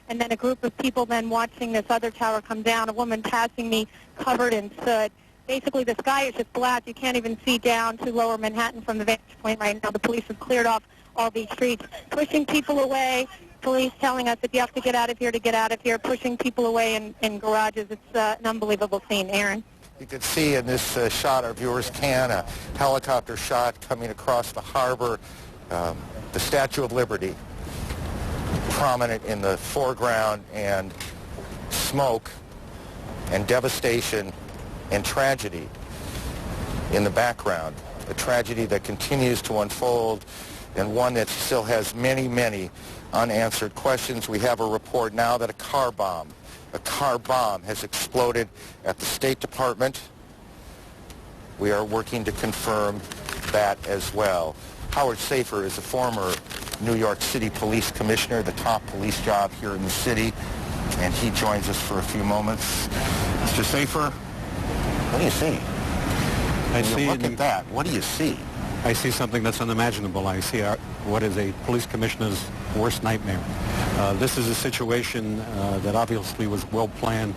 and then a group of people then watching this other tower come down, a woman passing me covered in soot. Basically, the sky is just black. You can't even see down to lower Manhattan from the vantage point right now. The police have cleared off all these streets, pushing people away, police telling us if you have to get out of here to get out of here, pushing people away in garages. It's an unbelievable scene. Aaron? You can see in this shot, our viewers can, a helicopter shot coming across the harbor, the Statue of Liberty prominent in the foreground, and smoke and devastation and tragedy in the background. A tragedy that continues to unfold and one that still has many, many unanswered questions. We have a report now that a car bomb has exploded at the State Department. We are working to confirm that as well. Howard Safir is a former New York City Police Commissioner, the top police job here in the city, and he joins us for a few moments. Mr. Safir, what do you see? Look at that. What do you see? I see something that's unimaginable. I see what is a police commissioner's worst nightmare. This is a situation that obviously was well planned,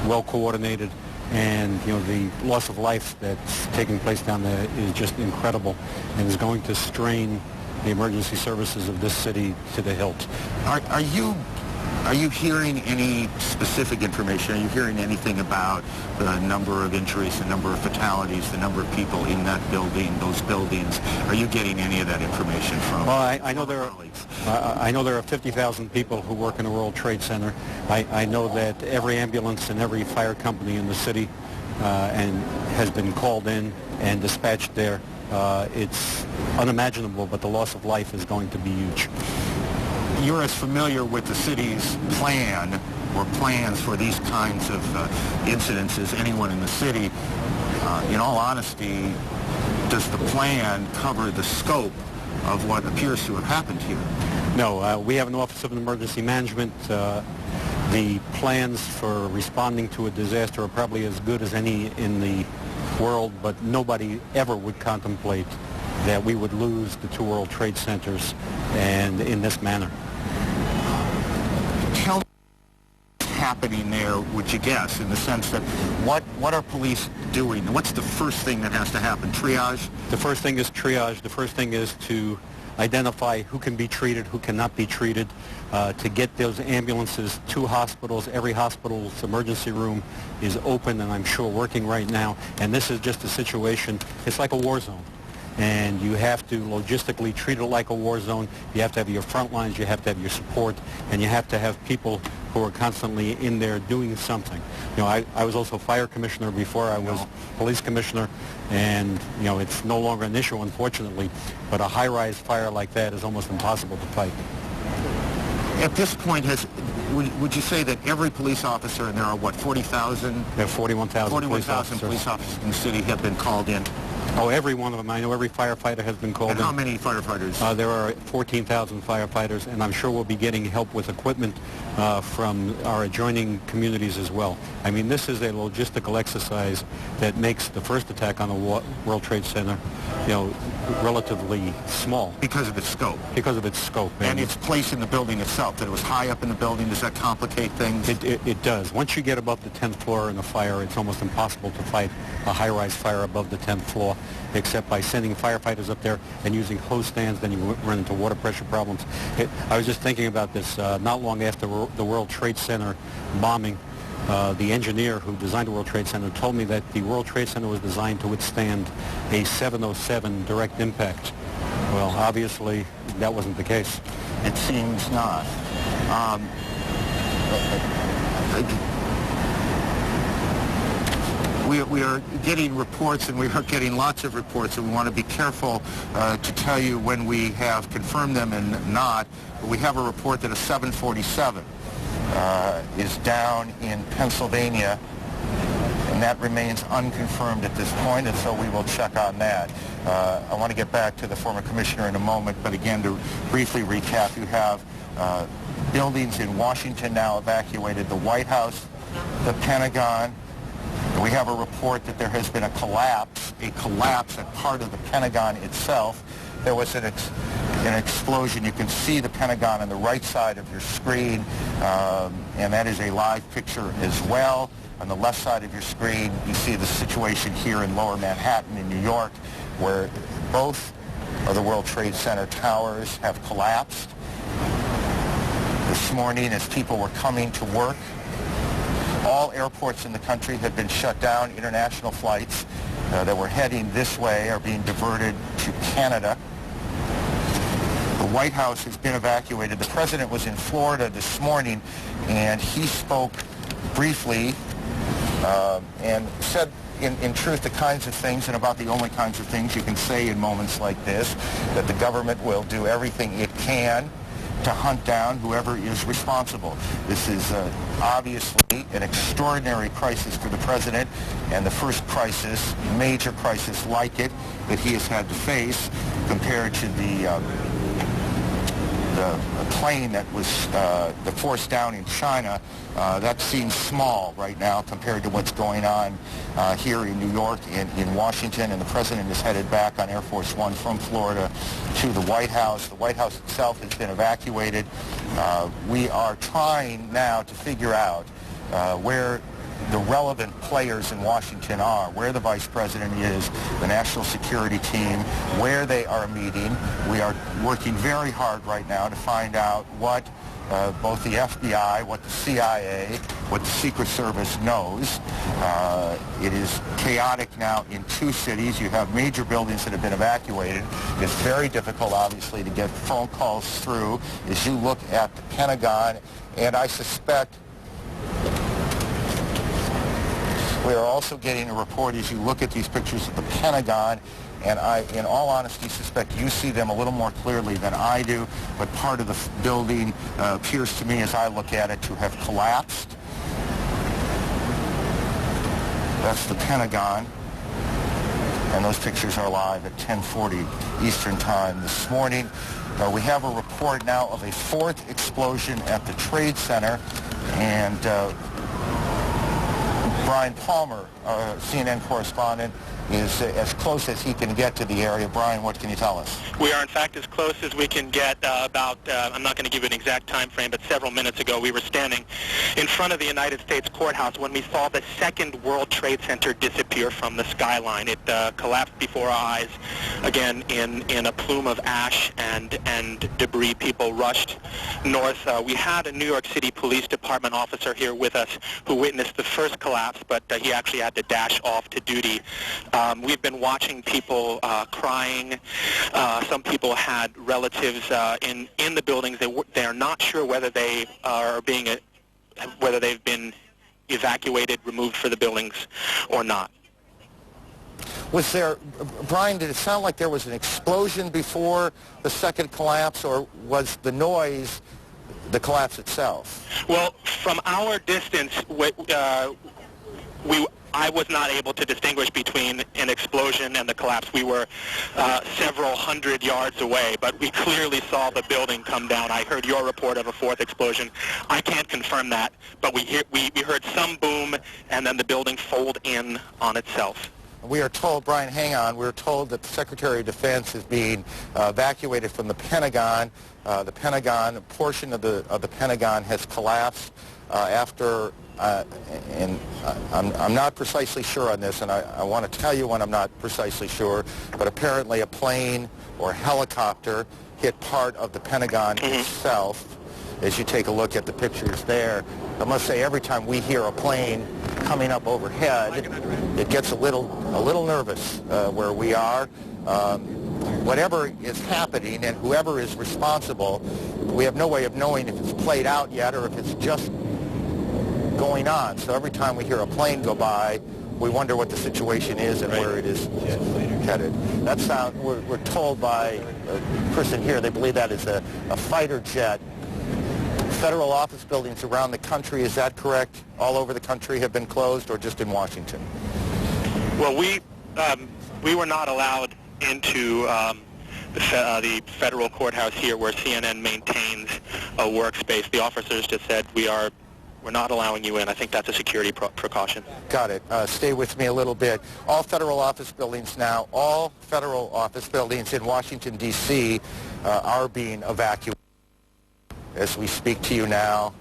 well coordinated, and the loss of life that's taking place down there is just incredible and is going to strain the emergency services of this city to the hilt. Are you hearing any specific information? Are you hearing anything about the number of injuries, the number of fatalities, the number of people in that building, those buildings? Are you getting any of that information from? Well, I know there are 50,000 people who work in the World Trade Center. I know that every ambulance and every fire company in the city and has been called in and dispatched there. It's unimaginable, but the loss of life is going to be huge. You're as familiar with the city's plan or plans for these kinds of incidents as anyone in the city. In all honesty, does the plan cover the scope of what appears to have happened here? No, we have an Office of Emergency Management. The plans for responding to a disaster are probably as good as any in the world, but nobody ever would contemplate that we would lose the two World Trade Centers and in this manner. Tell me what's happening there, would you guess, in the sense that what are police doing? What's the first thing that has to happen? Triage? The first thing is triage. The first thing is to identify who can be treated, who cannot be treated, to get those ambulances to hospitals. Every hospital's emergency room is open and I'm sure working right now. And this is just a situation, it's like a war zone. And you have to logistically treat it like a war zone. You have to have your front lines, you have to have your support, and you have to have people who are constantly in there doing something. I was also fire commissioner before I was police commissioner, and it's no longer an issue, unfortunately, but a high-rise fire like that is almost impossible to fight. At this point, would you say that every police officer, and there are, 40,000? There are 41,000 police officers in the city have been called in? Oh, every one of them. I know every firefighter has been called in. And how many firefighters? There are 14,000 firefighters, and I'm sure we'll be getting help with equipment from our adjoining communities as well. I mean, this is a logistical exercise that makes the first attack on the World Trade Center, relatively small. Because of its scope? Because of its scope. And its place in the building itself, that it was high up in the building. Does that complicate things? It does. Once you get above the 10th floor in a fire, it's almost impossible to fight a high-rise fire above the 10th floor, except by sending firefighters up there and using hose stands. Then you run into water pressure problems. I was just thinking about this not long after the World Trade Center bombing. The engineer who designed the World Trade Center told me that the World Trade Center was designed to withstand a 707 direct impact. Well, obviously, that wasn't the case. It seems not. We are getting reports, and we are getting lots of reports, and we want to be careful to tell you when we have confirmed them and not. But we have a report that a 747 is down in Pennsylvania, and that remains unconfirmed at this point, and so we will check on that. I want to get back to the former commissioner in a moment, but again, to briefly recap, you have buildings in Washington now evacuated, the White House, the Pentagon. We have a report that there has been a collapse at part of the Pentagon itself. There was an an explosion. You can see the Pentagon on the right side of your screen, and that is a live picture as well. On the left side of your screen, you see the situation here in Lower Manhattan in New York, where both of the World Trade Center towers have collapsed. This morning, as people were coming to work, all airports in the country have been shut down. International flights that were heading this way are being diverted to Canada. The White House has been evacuated. The president was in Florida this morning, and he spoke briefly and said, in truth, the kinds of things, and about the only kinds of things you can say in moments like this, that the government will do everything it can to hunt down whoever is responsible. This is obviously an extraordinary crisis for the president, and the first crisis, major crisis like it, that he has had to face compared to the plane that was the force down in China. That seems small right now compared to what's going on here in New York and in Washington, and the president is headed back on Air Force One from Florida to the White House. The White House itself has been evacuated. We are trying now to figure out where the relevant players in Washington are, where the vice president is, the national security team, where they are meeting. We are working very hard right now to find out what both the FBI, what the CIA, what the Secret Service knows. It is chaotic now in two cities. You have major buildings that have been evacuated. It's very difficult, obviously, to get phone calls through as you look at the Pentagon, and I suspect we are also getting a report as you look at these pictures of the Pentagon, and I, in all honesty, suspect you see them a little more clearly than I do, but part of the building appears to me, as I look at it, to have collapsed. That's the Pentagon, and those pictures are live at 10:40 Eastern Time this morning. We have a report now of a fourth explosion at the Trade Center, and Brian Palmer, our CNN correspondent, is as close as he can get to the area. Brian, what can you tell us? We are, in fact, as close as we can get. I'm not going to give you an exact time frame, but several minutes ago we were standing in front of the United States Courthouse when we saw the second World Trade Center disappear from the skyline. It collapsed before our eyes, again, in a plume of ash and debris. People rushed north. We had a New York City Police Department officer here with us who witnessed the first collapse, but he actually had to dash off to duty. We've been watching people crying. Some people had relatives in the buildings. They are not sure whether they are whether they've been evacuated, removed for the buildings, or not. Was there, Brian, did it sound like there was an explosion before the second collapse, or was the noise the collapse itself? Well, from our distance, I was not able to distinguish between an explosion and the collapse. We were several hundred yards away, but we clearly saw the building come down. I heard your report of a fourth explosion. I can't confirm that, but we heard some boom, and then the building fold in on itself. We are told, Brian, hang on, we're told that the Secretary of Defense is being evacuated from the Pentagon. The Pentagon, a portion of the Pentagon has collapsed after, and I'm not precisely sure on this, and I want to tell you when I'm not precisely sure, but apparently a plane or helicopter hit part of the Pentagon itself. As you take a look at the pictures there, I must say every time we hear a plane coming up overhead, it gets a little nervous where we are. Whatever is happening and whoever is responsible, we have no way of knowing if it's played out yet or if it's just going on. So every time we hear a plane go by, we wonder what the situation is and where it is headed. That sound, we're told by a person here, they believe that is a fighter jet. Federal office buildings around the country, is that correct? All over the country have been closed, or just in Washington? Well, we were not allowed into the federal courthouse here, where CNN maintains a workspace. The officers just said we're not allowing you in. I think that's a security precaution. Got it. Stay with me a little bit. All federal office buildings now, all federal office buildings in Washington, D.C. are being evacuated as we speak to you now.